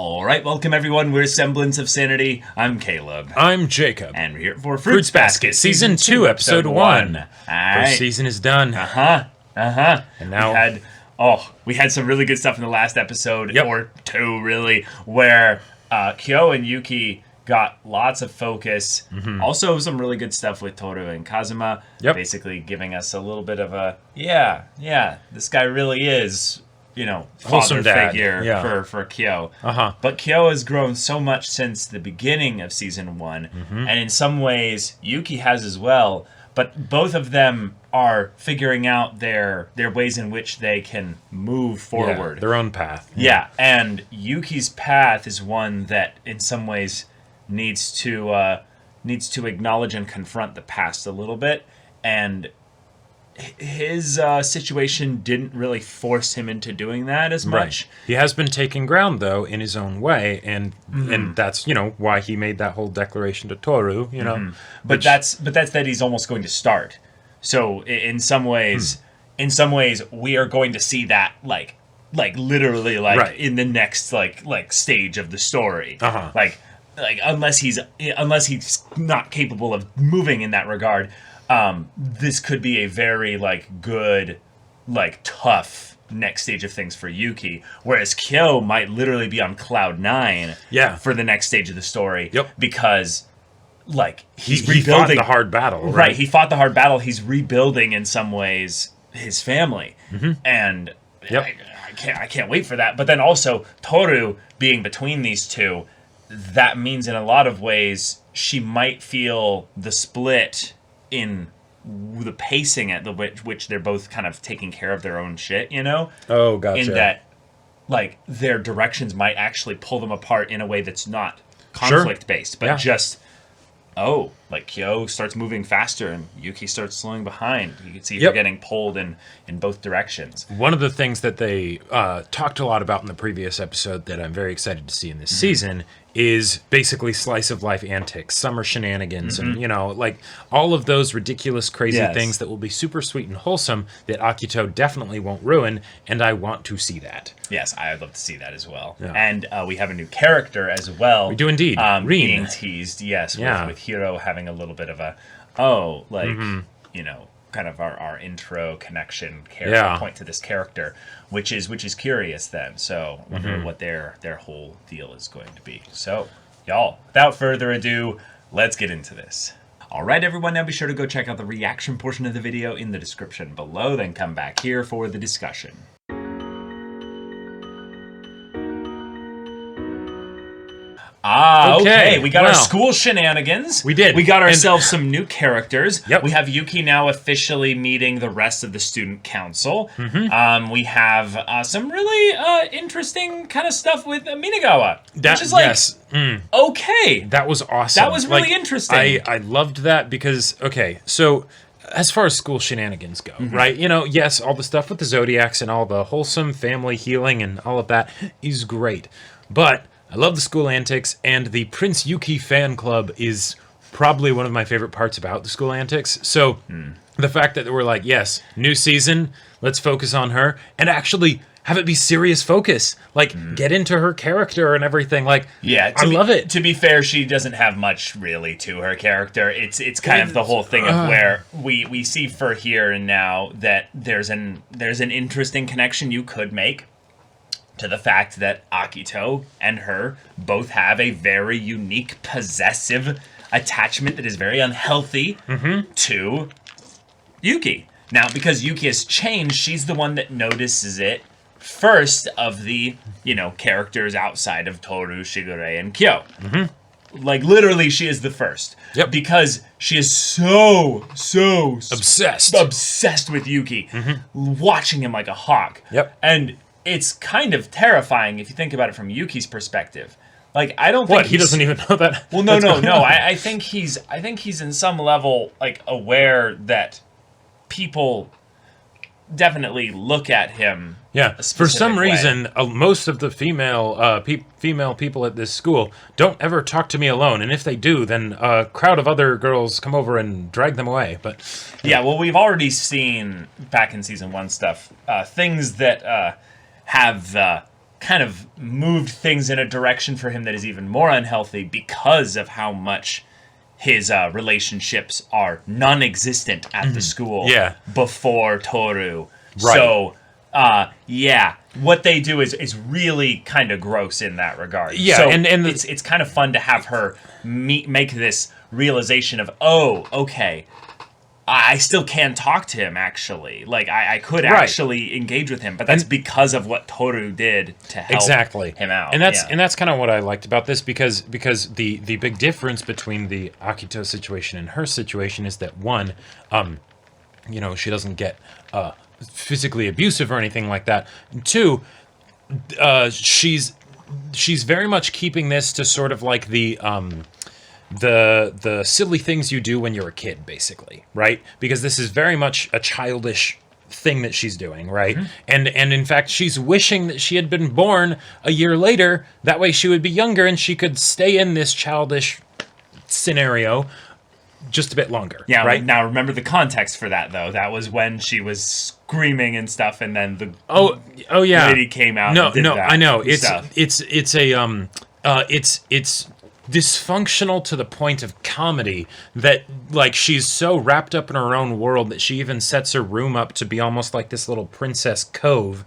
All right, welcome everyone. We're Semblance of Sanity. I'm Caleb. I'm Jacob. And we're here for Fruits Basket, Season 2, Episode 1. First season is done. And now we had some really good stuff in the last episode, or two, really, where Kyo and Yuki got lots of focus. Also, some really good stuff with Tohru and Kazuma. Basically giving us a little bit of a, this guy really is... wholesome father figure for Kyo. But Kyo has grown so much since the beginning of Season 1, and in some ways, Yuki has as well, but both of them are figuring out their ways in which they can move forward. Their own path. And Yuki's path is one that, in some ways, needs to acknowledge and confront the past a little bit, and his situation didn't really force him into doing that as much. He has been taking ground, though, in his own way, and that's, why he made that whole declaration to Tohru, But that's that he's almost going to start. So in some ways, we are going to see that like literally in the next like stage of the story. Like unless he's not capable of moving in that regard. This could be a very, good, tough next stage of things for Yuki, whereas Kyo might literally be on cloud 9 for the next stage of the story, because, he's rebuilding... He fought the hard battle, right? He fought the hard battle. He's rebuilding, in some ways, his family, and I can't wait for that. But then also, Tohru being between these two, that means in a lot of ways, she might feel the split... in the pacing at which they're both kind of taking care of their own shit, Oh, gotcha. In that, their directions might actually pull them apart in a way that's not conflict-based, but just, Kyo starts moving faster and Yuki starts slowing behind. You can see they're getting pulled in both directions. One of the things that they talked a lot about in the previous episode that I'm very excited to see in this season is basically slice of life antics, summer shenanigans, and all of those ridiculous, crazy things that will be super sweet and wholesome that Akito definitely won't ruin, and I want to see that. Yes, I would love to see that as well. And we have a new character as well. We do indeed. Being teased, with Hiro having a little bit of a kind of our intro connection point to this character, which is curious then. So I wonder what their whole deal is going to be. So, y'all, without further ado, let's get into this. All right, everyone, now be sure to go check out the reaction portion of the video in the description below, then come back here for the discussion. Okay. We got our school shenanigans. We did. We got ourselves some new characters. Yep. We have Yuki now officially meeting the rest of the student council. We have some really interesting kind of stuff with Minagawa. Which is okay. That was awesome. That was really interesting. I loved that because, so... as far as school shenanigans go, right? Yes, all the stuff with the Zodiacs and all the wholesome family healing and all of that is great. But I love the school antics, and the Prince Yuki fan club is probably one of my favorite parts about the school antics. So the fact that we're like, yes, new season, let's focus on her, and actually have it be serious focus. Get into her character and everything. I love it. To be fair, she doesn't have much really to her character. It's kind of the whole thing of where we see for here and now that there's an interesting connection you could make to the fact that Akito and her both have a very unique possessive attachment that is very unhealthy to Yuki. Now, because Yuki has changed, she's the one that notices it first of the, characters outside of Tohru, Shigure, and Kyo. Literally, she is the first. Yep. Because she is so obsessed with Yuki, watching him like a hawk. Yep. And it's kind of terrifying if you think about it from Yuki's perspective. I don't think he doesn't even know that. Well, no. I think he's in some level aware that people definitely look at him. Yeah, for some reason, most of the female people at this school don't ever talk to me alone, and if they do, then a crowd of other girls come over and drag them away. But well, we've already seen back in season 1 stuff things that have kind of moved things in a direction for him that is even more unhealthy because of how much his relationships are non-existent at the school before Tohru. Right. So, what they do is really kind of gross in that regard. Yeah, so and it's kind of fun to have her make this realization of, oh, okay, I still can talk to him, actually. Like, I could actually engage with him, but that's because of what Tohru did to help him out. And that's kind of what I liked about this, because the big difference between the Akito situation and her situation is that, one, she doesn't get physically abusive or anything like that. And two, she's very much keeping this to sort of like the silly things you do when you're a kid, basically, right? Because this is very much a childish thing that she's doing, right? And in fact, she's wishing that she had been born a year later. That way she would be younger and she could stay in this childish scenario just a bit longer. Yeah, right? Now remember the context for that, though. That was when she was screaming and stuff, and then the lady came out and did that. I know. Stuff. It's dysfunctional to the point of comedy that, like, she's so wrapped up in her own world that she even sets her room up to be almost like this little princess cove,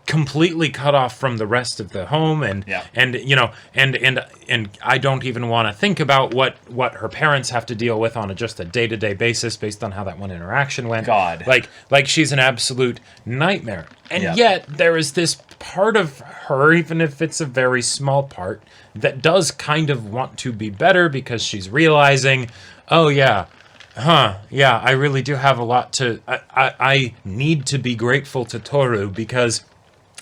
completely cut off from the rest of the home, and I don't even want to think about what her parents have to deal with on just a day-to-day basis based on how that one interaction went. God, like she's an absolute nightmare, and yet there is this part of her, even if it's a very small part, that does kind of want to be better because she's realizing, I really do have a lot to... I need to be grateful to Tohru because,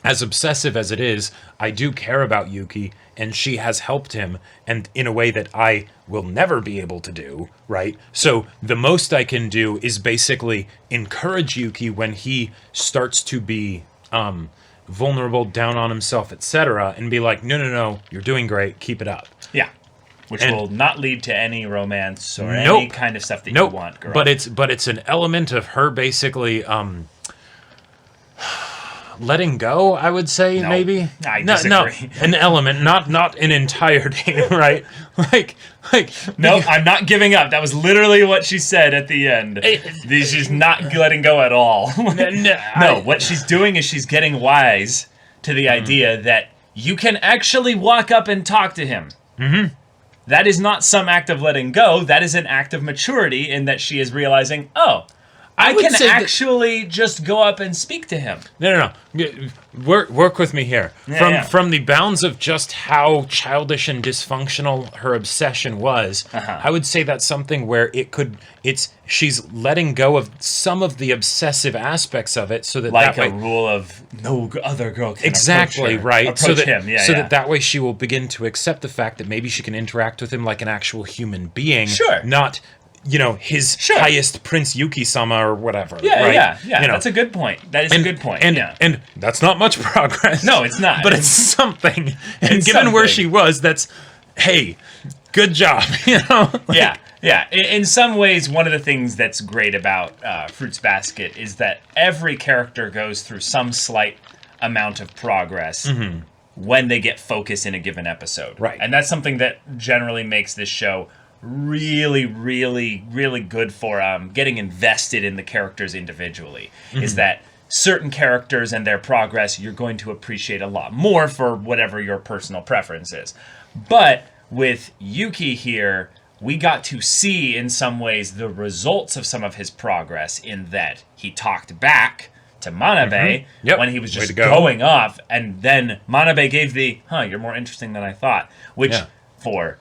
as obsessive as it is, I do care about Yuki, and she has helped him, and in a way that I will never be able to do, right? So the most I can do is basically encourage Yuki when he starts to be... vulnerable, down on himself, etc., and be like, no, you're doing great, keep it up. Yeah. Which will not lead to any romance or any kind of stuff that you want, girl. But it's an element of her basically letting go, I would say, maybe. I disagree. No, an element, not an entirety, right? Like no, I'm not giving up. That was literally what she said at the end. She's not letting go at all. No, what she's doing is she's getting wise to the idea that you can actually walk up and talk to him. Mm-hmm. That is not some act of letting go. That is an act of maturity in that she is realizing, I can actually just go up and speak to him. No. Work with me here. From the bounds of just how childish and dysfunctional her obsession was, I would say that's something where she's letting go of some of the obsessive aspects of it, so that like that a rule of no other girl can exactly right. Approach him. That way she will begin to accept the fact that maybe she can interact with him like an actual human being, not his highest Prince Yuki-sama or whatever. Yeah. That's a good point. That is a good point. And that's not much progress. No, it's not. But it's something. And given where she was, that's, hey, good job. Yeah. In some ways, one of the things that's great about Fruits Basket is that every character goes through some slight amount of progress when they get focus in a given episode. Right. And that's something that generally makes this show really, really, really good for getting invested in the characters individually. Is that certain characters and their progress you're going to appreciate a lot more for whatever your personal preference is. But with Yuki here, we got to see in some ways the results of some of his progress in that he talked back to Manabe when he was just going off, and then Manabe gave the, you're more interesting than I thought, which for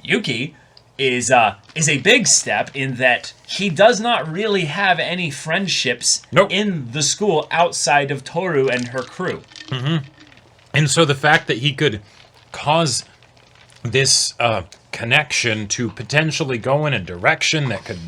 Yuki is a big step in that he does not really have any friendships in the school outside of Tohru and her crew. And so the fact that he could cause this connection to potentially go in a direction that could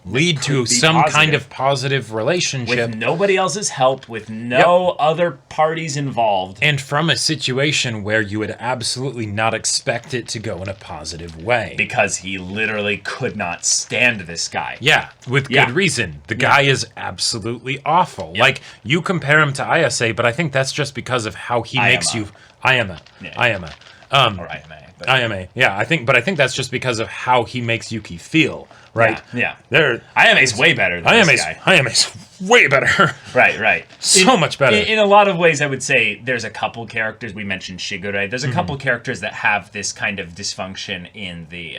lead to some kind of positive relationship. With nobody else's help, with no other parties involved. And from a situation where you would absolutely not expect it to go in a positive way. Because he literally could not stand this guy. Yeah, with good reason. The guy is absolutely awful. Like, you compare him to Ayase, but I think that's just because of how he makes you... Ayama. Ayama. Or Ayame. Ayame, yeah, I think that's just because of how he makes Yuki feel, right? Yeah. There, Ayame's way better than this guy. Ayame's way better. Right. So much better. In a lot of ways, I would say there's a couple characters, we mentioned Shigure, there's a couple characters that have this kind of dysfunction in the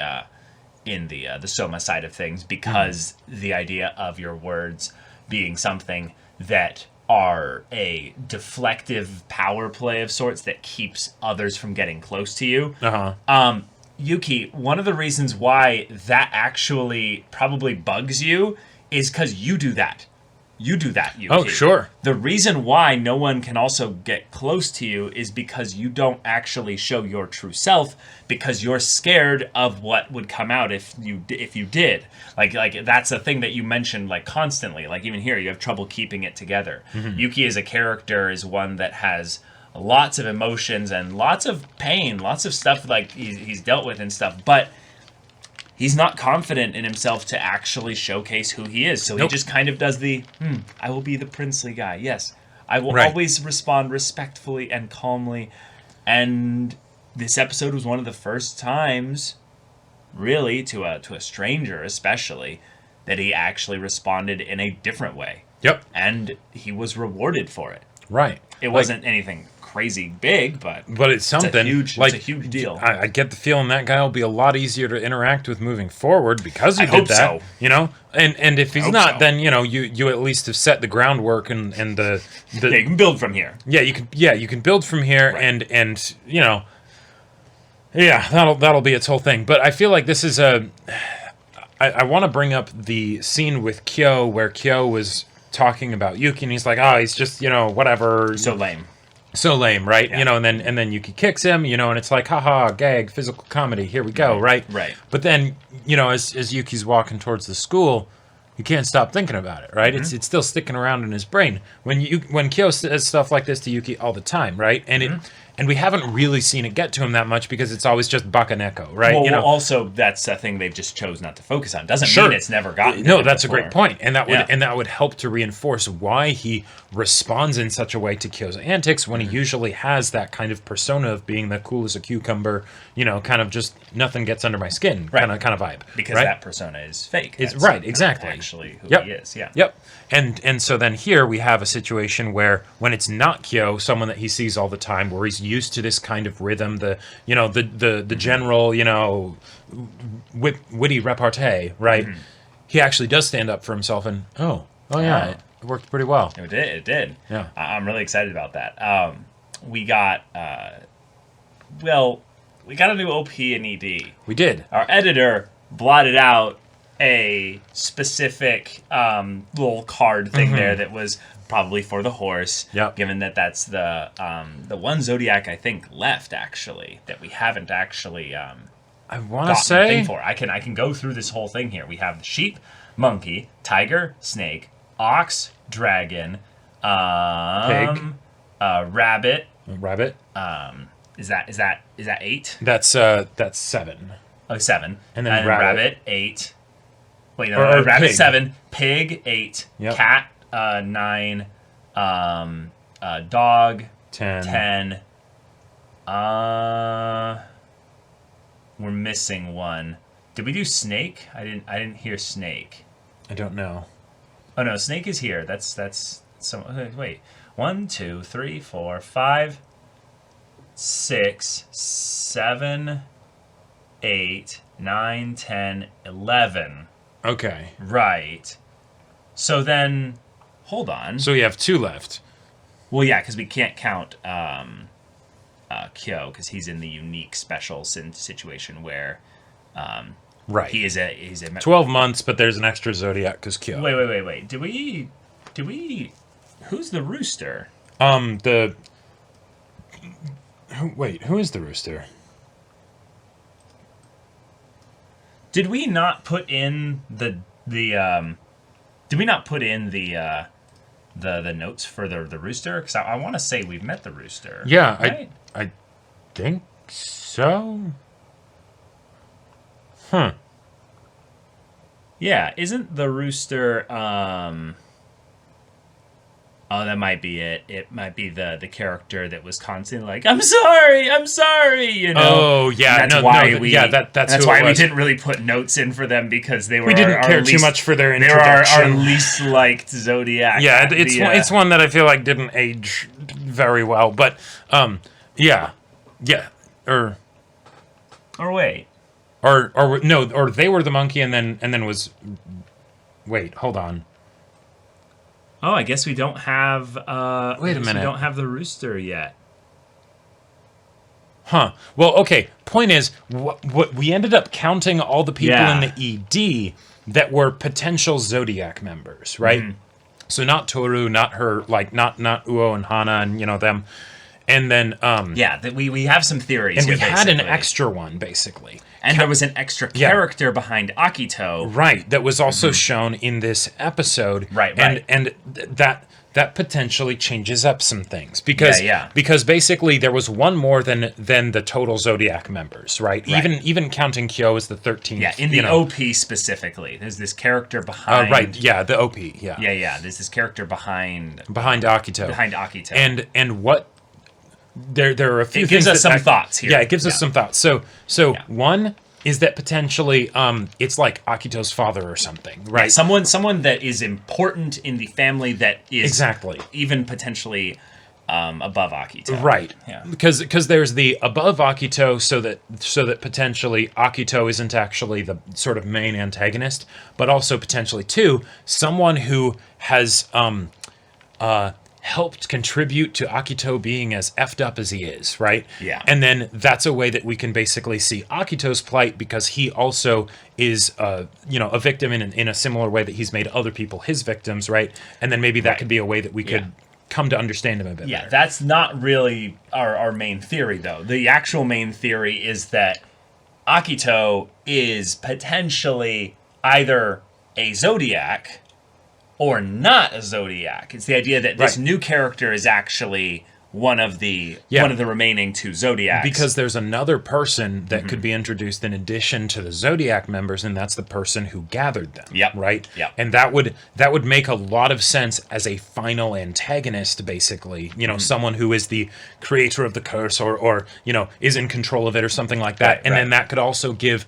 Soma side of things, because the idea of your words being something that are a deflective power play of sorts that keeps others from getting close to you. Yuki, one of the reasons why that actually probably bugs you is because you do that. You do that, Yuki. Oh, sure. The reason why no one can also get close to you is because you don't actually show your true self, because you're scared of what would come out if you did. Like that's a thing that you mentioned like constantly. Like even here, you have trouble keeping it together. Yuki as a character is one that has lots of emotions and lots of pain, lots of stuff like he's dealt with and stuff, but he's not confident in himself to actually showcase who he is. So he just kind of does the, I will be the princely guy. Yes, I will always respond respectfully and calmly. And this episode was one of the first times, really, to a stranger especially, that he actually responded in a different way. Yep. And he was rewarded for it. Right. It wasn't anything crazy big, but it's something. It's a huge deal. I get the feeling that guy will be a lot easier to interact with moving forward because he did that. So. You know, and if he's not, then you at least have set the groundwork and the you can build from here. Yeah, you can build from here, and that'll be its whole thing. But I feel like this is I want to bring up the scene with Kyo where Kyo was talking about Yuki, and he's like, he's just whatever. So lame, right? Yeah. And then Yuki kicks him, and it's like, haha, gag, physical comedy, here we go, right? Right. But then, as Yuki's walking towards the school, you can't stop thinking about it, right? It's still sticking around in his brain. When Kyo says stuff like this to Yuki all the time, right? And we haven't really seen it get to him that much because it's always just Bakaneko, right? Well, also that's a thing they've just chose not to focus on. Doesn't mean it's never gotten. No, that's a great point, and that would Yeah. and that would help to reinforce why he responds in such a way to Kyo's antics when he usually has that kind of persona of being the cool as a cucumber, kind of just nothing gets under my skin kind of vibe. Because right? that persona is fake. It's That's right, not exactly. actually who Yep. he is. Yeah. Yep. And so then here we have a situation where when it's not Kyo, someone that he sees all the time, where he's used to this kind of rhythm, the general, witty repartee, right? He actually does stand up for himself, and it worked pretty well. It did. Yeah. I'm really excited about that. We got a new OP and ED. We did. Our editor blotted out a specific little card thing there that was probably for the horse. Yep. Given that that's the one zodiac I think left actually that we haven't actually I want to gotten say thing for. I can go through this whole thing here. We have the sheep, monkey, tiger, snake, ox, dragon, pig, rabbit. Rabbit. Is that 8? That's 7. Oh, 7. And then rabbit 8. Wait, no, or rabbit pig. 7, pig 8, Yep. cat 9, dog 10. We're missing one. Did we do snake? I didn't hear snake. I don't know. Oh no, snake is here. That's some. Wait, 1, 2, 3, 4, 5, 6, 7, 8, 9, 10, 11. Okay. Right. So then, hold on. So we have 2 left. Well, yeah, because we can't count Kyo because he's in the unique special situation where Right. he's a 12 months, but there's an extra zodiac because Kyo. Wait. Do we? Who's the rooster? Who is the rooster? Did we not put in the The did we not put in the notes for the rooster? Because I want to say we've met the rooster. Yeah, right? I think so. Huh. Yeah, isn't the rooster oh, that might be it. It might be the character that was constantly like, I'm sorry, you know. Oh, yeah. And that's why we that's why we was. didn't really put notes in for them, because they were We didn't our care least, too much for their they were our introduction. least liked Zodiac. Yeah, it's one that I feel like didn't age very well, but yeah, or wait. or no, or they were the monkey and then was. Wait, hold on. Oh, I guess we don't have. Wait a minute. We don't have the rooster yet. Huh. Well, okay. Point is, what we ended up counting all the people in the ED that were potential Zodiac members, right? Mm-hmm. So not Tohru, not her, like not Uo and Hana and them, and then we have some theories. And here, we had an extra one basically. And there was an extra character behind Akito. Right, that was also shown in this episode. Right. And that potentially changes up some things. Because basically there was one more than the total Zodiac members, right? Even counting Kyo as the 13th. Yeah, in the OP specifically. There's this character behind... the OP, yeah. Yeah, there's this character behind Akito. And what... There are a few things. It gives us some thoughts here. Yeah, it gives us some thoughts. So one is that potentially it's like Akito's father or something, right? Yeah, someone that is important in the family that is exactly even potentially above Akito. Right. Yeah. Because there's the above Akito, so that potentially Akito isn't actually the sort of main antagonist, but also potentially too someone who has helped contribute to Akito being as effed up as he is, right? Yeah. And then that's a way that we can basically see Akito's plight, because he also is, a victim in a similar way that he's made other people his victims, right? And then maybe that could be a way that we could come to understand him a bit better. Yeah, that's not really our main theory, though. The actual main theory is that Akito is potentially either a Zodiac or not a Zodiac. It's the idea that this new character is actually one of the remaining two Zodiacs. Because there's another person that could be introduced in addition to the Zodiac members, and that's the person who gathered them. Yep. Right? Yep. And that would make a lot of sense as a final antagonist, basically. Someone who is the creator of the curse or is in control of it or something like that. Then that could also give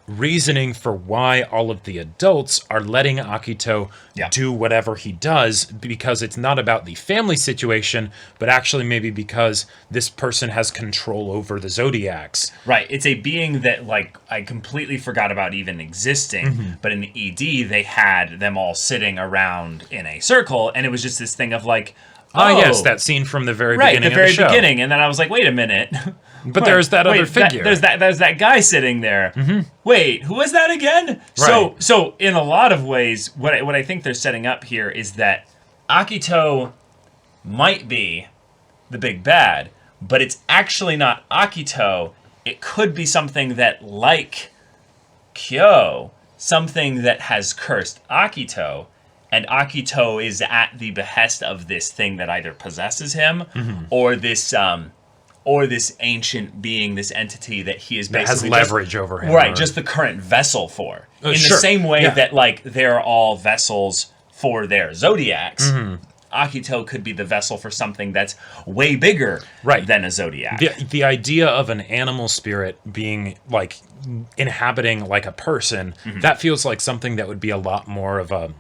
reasoning for why all of the adults are letting Akito do whatever he does, because it's not about the family situation, but actually maybe because this person has control over the Zodiacs. Right. It's a being that, like, I completely forgot about even existing, but in the ED, they had them all sitting around in a circle, and it was just this thing of, like, yes, that scene from the very beginning of the show. Right, the very beginning, and then I was like, wait a minute. But there's that other figure. There's that guy sitting there. Wait, who was that again? Right. So in a lot of ways, what I think they're setting up here is that Akito might be the big bad, but it's actually not Akito. It could be something that, like Kyo, something that has cursed Akito, and Akito is at the behest of this thing that either possesses him or this ancient being, this entity that he is basically has leverage over him. Right, just the current vessel for. In the same way that, like, they're all vessels for their Zodiacs, Akito could be the vessel for something that's way bigger than a Zodiac. The idea of an animal spirit being, like, inhabiting like a person, that feels like something that would be a lot more of a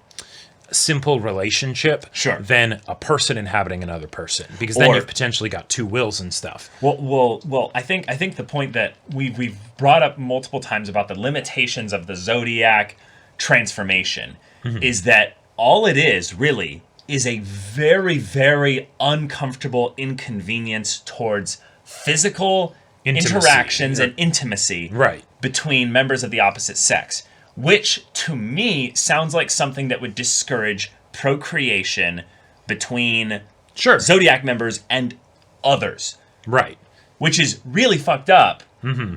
simple relationship than a person inhabiting another person, because then you've potentially got two wills and stuff. Well, I think the point that we've brought up multiple times about the limitations of the Zodiac transformation is that all it is really is a very, very uncomfortable inconvenience towards physical interactions and intimacy between members of the opposite sex. Which, to me, sounds like something that would discourage procreation between Zodiac members and others. Right. Which is really fucked up.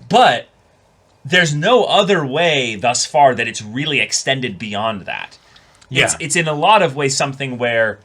But there's no other way thus far that it's really extended beyond that. Yeah. It's in a lot of ways something where...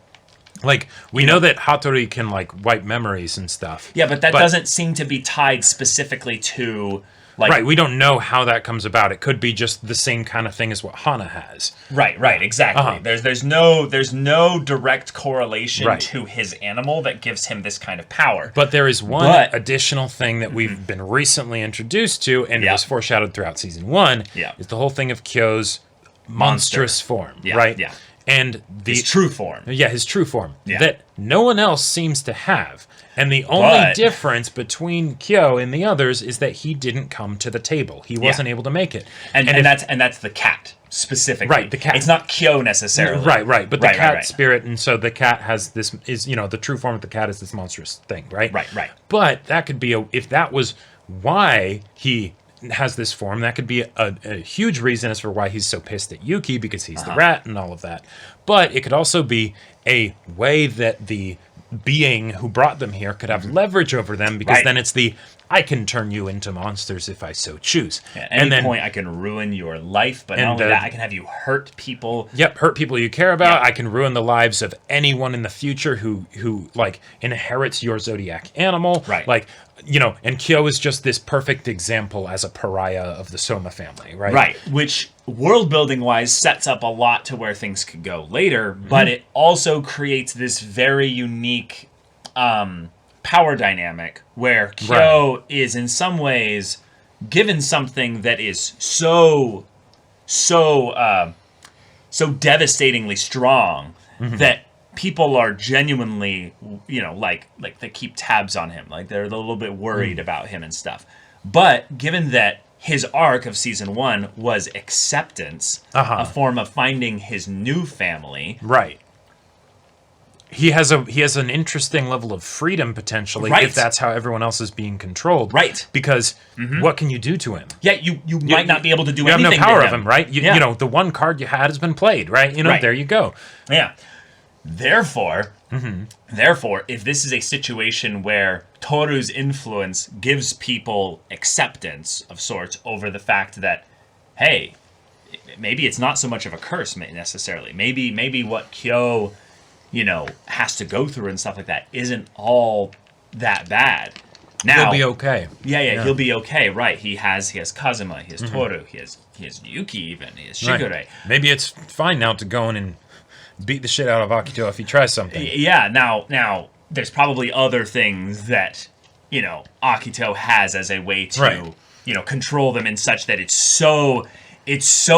Like, we know that Hattori can, like, wipe memories and stuff. Yeah, but that doesn't seem to be tied specifically to... Like, right, we don't know how that comes about. It could be just the same kind of thing as what Hana has. Right, exactly. There's no direct correlation to his animal that gives him this kind of power. But there is one additional thing that we've been recently introduced to, and it was foreshadowed throughout season 1, is the whole thing of Kyo's monstrous form, right? Yeah. And his true form. Yeah, his true form. Yeah. That no one else seems to have. And the only difference between Kyo and the others is that he didn't come to the table. He wasn't able to make it. And that's the cat specifically. Right, the cat. It's not Kyo necessarily. Right. But the cat spirit, and so the cat has this, the true form of the cat is this monstrous thing, right? Right. But that could be, if that was why he has this form, that could be a huge reason as for why he's so pissed at Yuki, because he's the rat and all of that. But it could also be a way that the being who brought them here could have leverage over them, because then it's I can turn you into monsters if I so choose. At any point, I can ruin your life, but not only that, I can have you hurt people. Yep, hurt people you care about. I can ruin the lives of anyone in the future who like inherits your zodiac animal. Right. Like, and Kyo is just this perfect example as a pariah of the Soma family, right? Right, which world building wise sets up a lot to where things could go later, but it also creates this very unique power dynamic where Kyo is in some ways given something that is so devastatingly strong that people are genuinely, like they keep tabs on him, like they're a little bit worried about him and stuff. But given that his arc of season 1 was acceptance, a form of finding his new family, right? He has an interesting level of freedom potentially if that's how everyone else is being controlled, right? Because what can you do to him? Yeah, you might not be able to do anything. You have no power to of him, right? You know, the one card you had has been played, right? There you go. Yeah. Therefore, if this is a situation where Tohru's influence gives people acceptance of sorts over the fact that, hey, maybe it's not so much of a curse necessarily. Maybe what Kyo, has to go through and stuff like that isn't all that bad. Now he'll be okay. Yeah, he'll be okay. Right? He has Kazuma, he has Tohru, he has Yuki, even he has Shigure. Right. Maybe it's fine now to go in and beat the shit out of Akito if he tries something. Yeah. Now there's probably other things that Akito has as a way to control them in such that it's so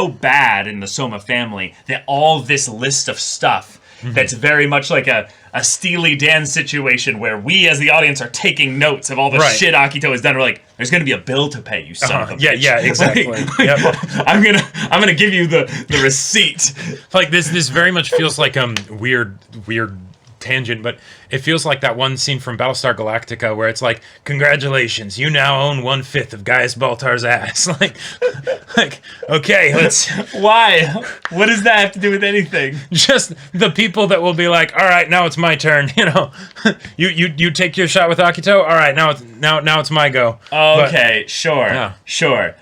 bad in the Soma family that all this list of stuff that's very much like a Steely Dan situation where we as the audience are taking notes of all the shit Akito has done. We're like, there's going to be a bill to pay, you son of a bitch. Yeah, exactly. I'm gonna give you the receipt. Like this very much feels like weird tangent, but it feels like that one scene from Battlestar Galactica where it's like, congratulations, you now own 1/5 of Gaius Baltar's ass. like, okay, let's... Why? What does that have to do with anything? Just the people that will be like, all right, now it's my turn, you take your shot with Akito, all right, now it's my go. Okay, sure.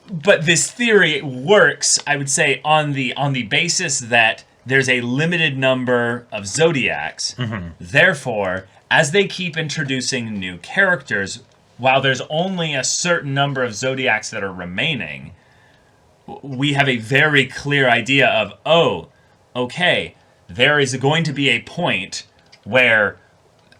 But this theory works, I would say, on the basis that there's a limited number of zodiacs. Therefore, as they keep introducing new characters, while there's only a certain number of zodiacs that are remaining, we have a very clear idea of, okay, there is going to be a point where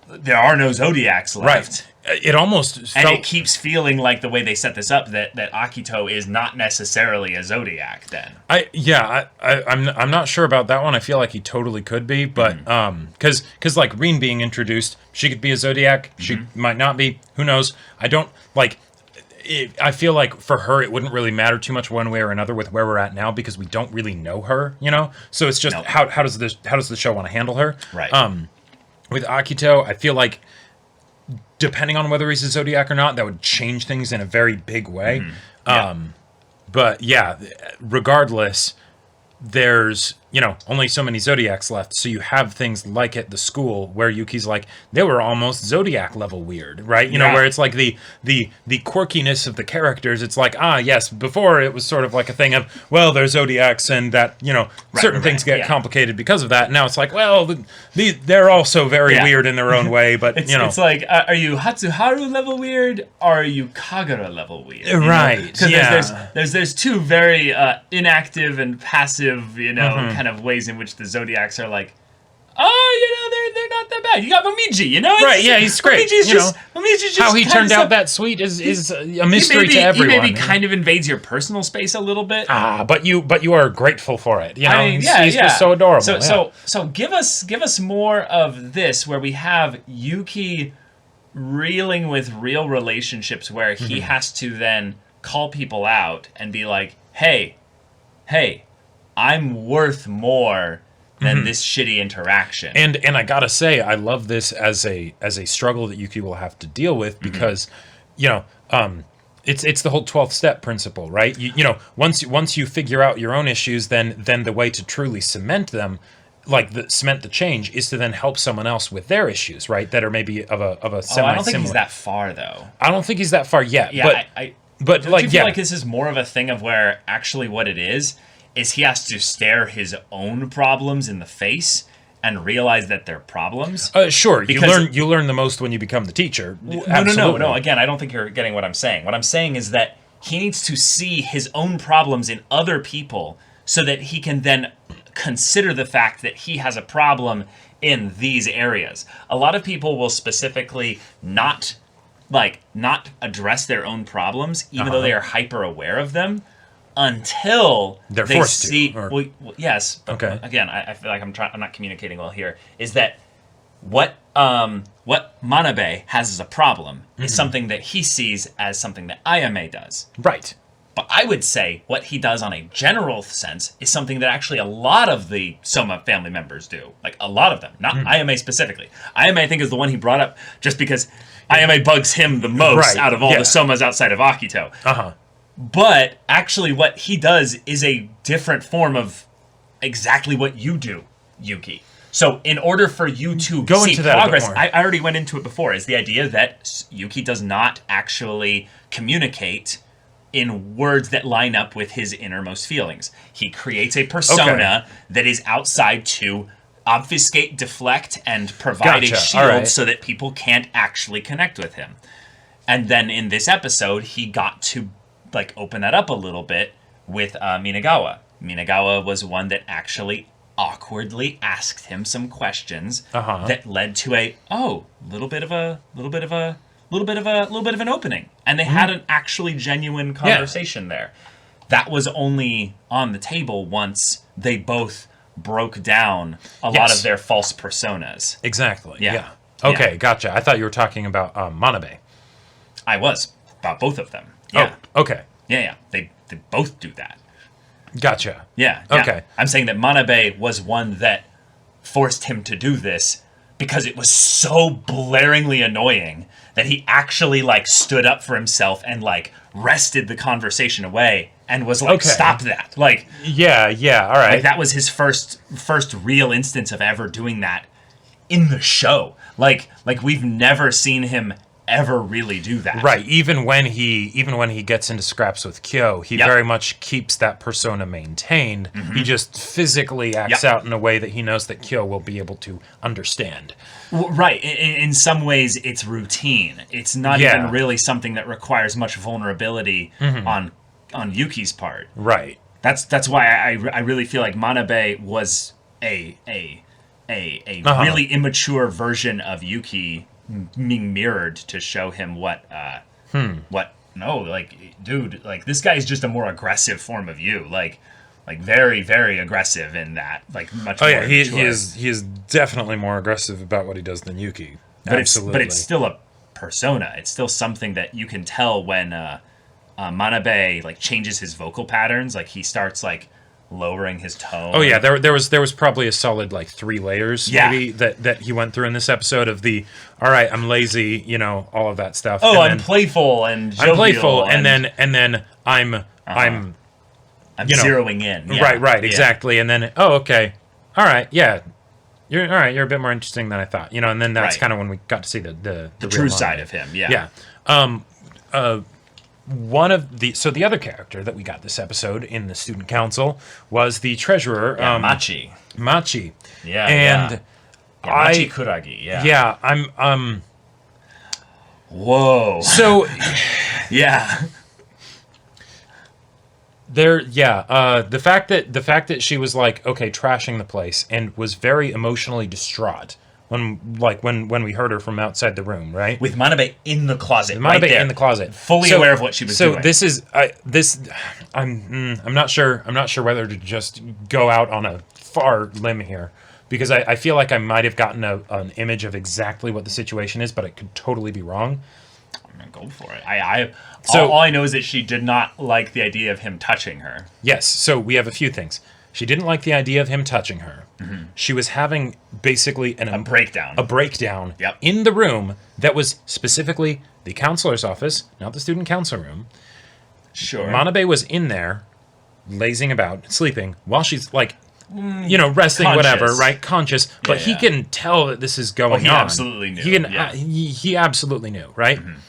there are no zodiacs left. Right. It almost felt... And it keeps feeling like the way they set this up that Akito is not necessarily a zodiac then. I'm not sure about that one. I feel like he totally could be, but because like Rin being introduced, she could be a zodiac, she might not be. Who knows? I don't like. I feel like for her it wouldn't really matter too much one way or another with where we're at now because we don't really know her, So it's just how does the show want to handle her? Right. With Akito, I feel like, depending on whether he's a zodiac or not, that would change things in a very big way. But yeah, regardless, there's only so many Zodiacs left. So you have things like at the school where Yuki's like, they were almost Zodiac level weird, right? Where it's like the quirkiness of the characters. It's like, yes, before it was sort of like a thing of, well, they're Zodiacs and that, certain things get complicated because of that. Now it's like, well, they're also very weird in their own way, but, It's like, are you Hatsuharu level weird, or are you Kagura level weird? Right, Because there's two very inactive and passive, kind of ways in which the Zodiacs are like, they're not that bad. You got Momiji, Right, yeah, he's great. Momiji's just how he turned out that sweet is a mystery to everyone. He maybe kind of invades your personal space a little bit. But you are grateful for it. He's yeah. just so adorable. So give us more of this, where we have Yuki reeling with real relationships, where he has to then call people out and be like, hey, I'm worth more than this shitty interaction. And I gotta say, I love this as a struggle that Yuki will have to deal with, because it's the whole 12th step principle, right? Once you figure out your own issues, then the way to truly cement them, cement the change, is to then help someone else with their issues, right? That are maybe of a semi-similar. I don't think he's that far, though. I don't think he's that far yet. Yeah, but don't you feel like this is more of a thing of where actually what it is he has to stare his own problems in the face and realize that they're problems? Sure. You learn the most when you become the teacher. No. Again, I don't think you're getting what I'm saying. What I'm saying is that he needs to see his own problems in other people so that he can then consider the fact that he has a problem in these areas. A lot of people will specifically not address their own problems, even though they are hyper aware of them, until they're they forced see. to. Well, yes. But okay. Again, I feel like I'm not communicating well here. Is that what Manabe has as a problem is something that he sees as something that Ayame does. Right. But I would say what he does on a general sense is something that actually a lot of the Soma family members do. Like, a lot of them. Not Ayame specifically. Ayame, I think, is the one he brought up just because Ayame bugs him the most out of all the Somas outside of Akito. But actually what he does is a different form of exactly what you do, Yuki. So in order for you to see progress, I already went into it before, is the idea that Yuki does not actually communicate in words that line up with his innermost feelings. He creates a persona that is outside to obfuscate, deflect, and provide a shield so that people can't actually connect with him. And then in this episode, he got to open that up a little bit with Minagawa. Minagawa was one that actually awkwardly asked him some questions that led to a little bit of an opening, and they had an actually genuine conversation there. That was only on the table once they both broke down a lot of their false personas. Exactly. Yeah. Okay, gotcha. I thought you were talking about Manabe. I was about both of them. Yeah. Oh, okay. Yeah. They both do that. Gotcha. Yeah. Okay. I'm saying that Manabe was one that forced him to do this because it was so blaringly annoying that he actually stood up for himself and wrested the conversation away and was stop that. Yeah, all right. That was his first real instance of ever doing that in the show. We've never seen him ever really do that. Right. Even when he gets into scraps with Kyo, he very much keeps that persona maintained. He just physically acts out in a way that he knows that Kyo will be able to understand. Right. In some ways, it's routine. It's not even really something that requires much vulnerability on Yuki's part. Right. That's why I really feel like Manabe was a really immature version of Yuki being mirrored to show him dude, this guy is just a more aggressive form of you, very, very aggressive in that, much more he is definitely more aggressive about what he does than Yuki. Absolutely. But it's still a persona. It's still something that you can tell when Manabe changes his vocal patterns, he starts lowering his tone. Oh yeah, there was probably a solid 3 layers maybe that he went through in this episode of the I'm lazy, all of that stuff. Oh, I'm playful and jovial. I'm playful and then I'm I'm zeroing in. Yeah. Right, exactly. And then, oh, okay, all right, yeah, you're all right. You're a bit more interesting than I thought, And then that's kind of when we got to see the true side of him. Yeah. One of the other character that we got this episode in the student council was the treasurer, Machi. Yeah, and Machi Kuragi. Yeah. Yeah, I'm. Whoa. So, yeah. The fact that she was like, okay, trashing the place, and was very emotionally distraught when we heard her from outside the room, right? With Manabe in the closet, in the closet, fully aware of what she was doing. So this is I'm not sure whether to just go out on a far limb here, because I feel like I might have gotten an image of exactly what the situation is, but I could totally be wrong. I'm gonna go for it. All I know is that she did not like the idea of him touching her. Yes, so we have a few things. She didn't like the idea of him touching her. Mm-hmm. She was having basically a breakdown. Yep. In the room that was specifically the counselor's office, not the student council room. Sure. Manabe was in there, lazing about, sleeping, while she's like, resting, conscious. Whatever, right? Conscious. But he can tell that this is going on. He absolutely knew. He absolutely knew, right? Mm-hmm.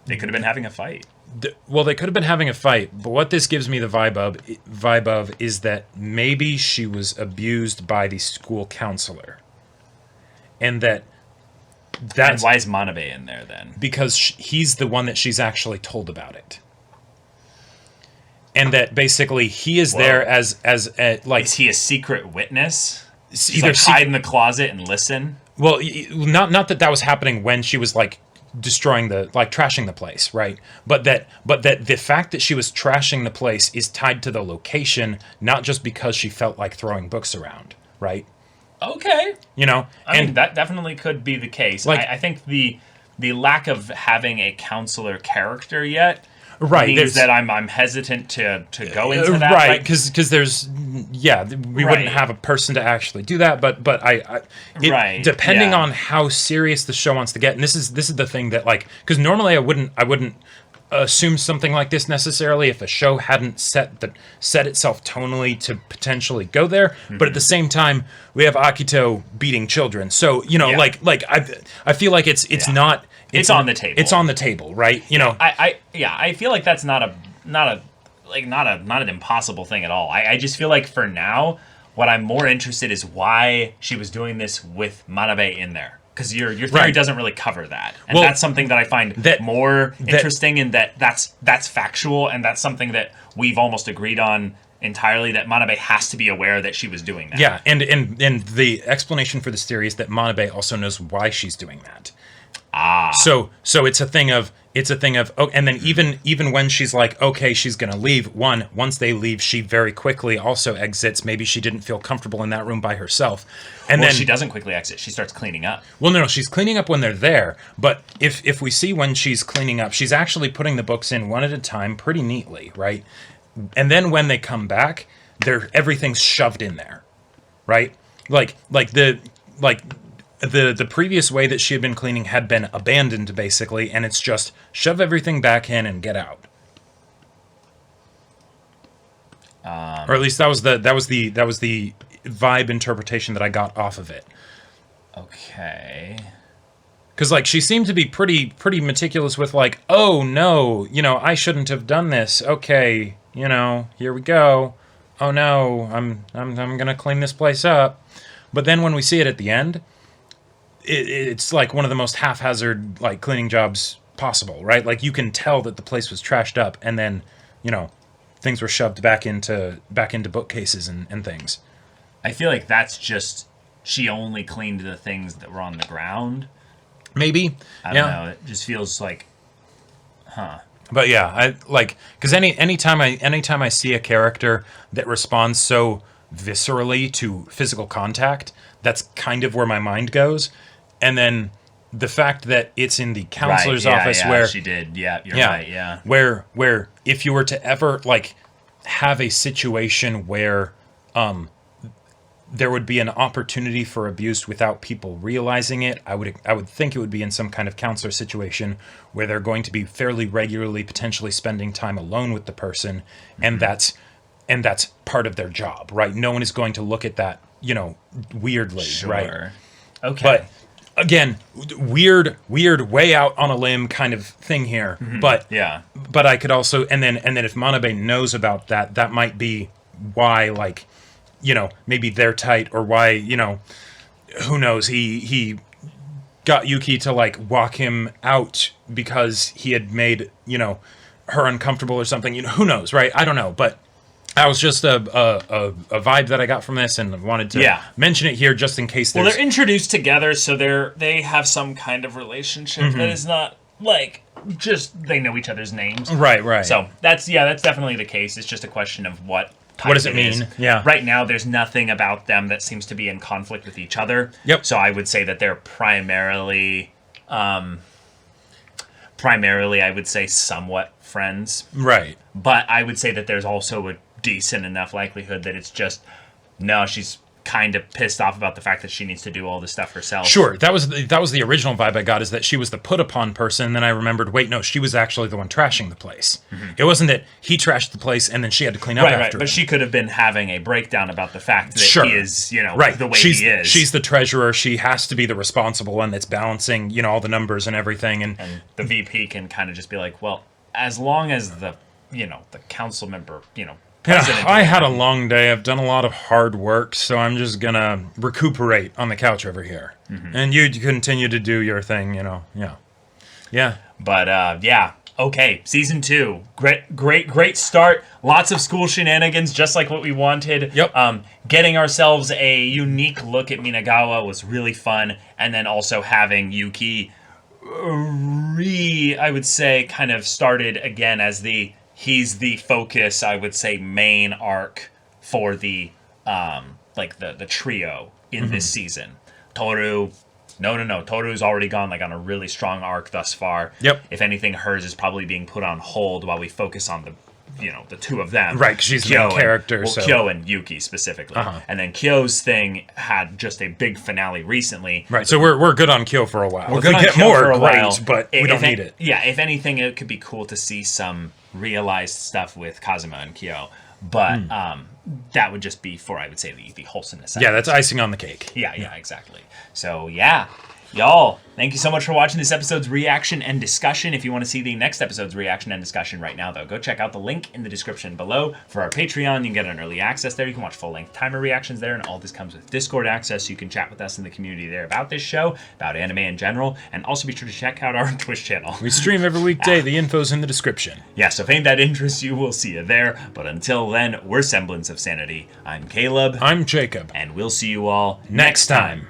They could have been having a fight. They could have been having a fight, but what this gives me the vibe of is that maybe she was abused by the school counselor, and that's and why is Manabe in there then? Because he's the one that she's actually told about it, and that basically he is there as like, is he a secret witness? Either hide in the closet and listen. Well, not that was happening when she was like destroying trashing the place, right? But that the fact that she was trashing the place is tied to the location, not just because she felt like throwing books around, right? Okay. I mean, that definitely could be the case. I think the lack of having a counselor character yet means that I'm hesitant to go into that. Right, because there's we wouldn't have a person to actually do that, but depending on how serious the show wants to get, and this is the thing that, like, because normally I wouldn't assume something like this necessarily if a show hadn't set itself tonally to potentially go there. Mm-hmm. But at the same time, we have Akito beating children, so I feel like it's not. It's on the table. It's on the table, right? I feel like that's not an impossible thing at all. I just feel like for now, what I'm more interested is why she was doing this with Manabe in there. Because your theory doesn't really cover that, and that's something that I find more interesting. In that's factual, and that's something that we've almost agreed on entirely. That Manabe has to be aware that she was doing that. Yeah, and the explanation for this theory is that Manabe also knows why she's doing that. So it's a thing of and then even when she's like, okay, she's gonna leave. Once they leave, she very quickly also exits. Maybe she didn't feel comfortable in that room by herself, and then she doesn't quickly exit. She starts cleaning up. Well, no, she's cleaning up when they're there. But if we see when she's cleaning up, she's actually putting the books in one at a time, pretty neatly, right? And then when they come back, everything's shoved in there, right? The previous way that she had been cleaning had been abandoned, basically, and it's just shove everything back in and get out. Or at least that was the vibe interpretation that I got off of it. Okay. Because she seemed to be pretty meticulous with oh no, I shouldn't have done this. Okay, here we go. Oh no, I'm gonna clean this place up. But then when we see it at the end, it's like one of the most haphazard cleaning jobs possible, right? You can tell that the place was trashed up, and then things were shoved back into bookcases and things. I feel like that's just she only cleaned the things that were on the ground. Maybe I don't know. It just feels like, But yeah, I because anytime I see a character that responds so viscerally to physical contact, that's kind of where my mind goes. And then the fact that it's in the counselor's office where she did, you're right, where if you were to ever have a situation where there would be an opportunity for abuse without people realizing it. I would think it would be in some kind of counselor situation where they're going to be fairly regularly potentially spending time alone with the person, and that's part of their job, right? No one is going to look at that, weirdly, Sure. right? Okay. But again, weird way out on a limb kind of thing here. But yeah. But I could also, and then if Manabe knows about that, that might be why, like, maybe they're tight, or why, who knows, he got Yuki to, like, walk him out because he had made, her uncomfortable or something. Who knows, right? I don't know, but that was just a vibe that I got from this, and I wanted to mention it here just in case there's... Well, they're introduced together, so they have some kind of relationship that is not, like, just they know each other's names. Right. So that's definitely the case. It's just a question of what does it mean? Is. Yeah. Right now, there's nothing about them that seems to be in conflict with each other. Yep. So I would say that they're primarily, I would say somewhat friends. Right. But I would say that there's also a decent enough likelihood that it's just, no, she's kind of pissed off about the fact that she needs to do all this stuff herself. Sure, that was the original vibe I got, is that she was the put upon person. Then I remembered, wait, no, she was actually the one trashing the place. It wasn't that he trashed the place and then she had to clean up after him. But she could have been having a breakdown about the fact that he is, the way he is. She's the treasurer. She has to be the responsible one that's balancing, all the numbers and everything. And the VP can kind of just be like, well, as long as the council member, I had a long day. I've done a lot of hard work, so I'm just gonna recuperate on the couch over here, and you continue to do your thing. Yeah. But okay, season 2, great start. Lots of school shenanigans, just like what we wanted. Yep. Getting ourselves a unique look at Minagawa was really fun, and then also having Yuki, I would say, kind of started again as he's the focus, I would say, main arc for the the trio in this season. Tohru, no. Tohru's already gone on a really strong arc thus far. Yep. If anything, hers is probably being put on hold while we focus on the two of them. Right, because she's the main character. Kyo and Yuki specifically. And then Kyo's thing had just a big finale recently. Right, so we're good on Kyo for a while. We're good on Kyo for a while, but we don't need it. Yeah, if anything, it could be cool to see some realized stuff with Kazuma and Kyo, but that would just be for, I would say, the wholesomeness. Yeah, that's icing on the cake. Yeah, exactly. So y'all, thank you so much for watching this episode's reaction and discussion. If you want to see the next episode's reaction and discussion right now, though, go check out the link in the description below for our Patreon. You can get an early access there. You can watch full-length timer reactions there, and all this comes with Discord access. You can chat with us in the community there about this show, about anime in general, and also be sure to check out our Twitch channel. We stream every weekday. The info's in the description. Yeah, so if ain't that interests you, we'll see you there. But until then, we're Semblance of Sanity. I'm Caleb. I'm Jacob. And we'll see you all next time.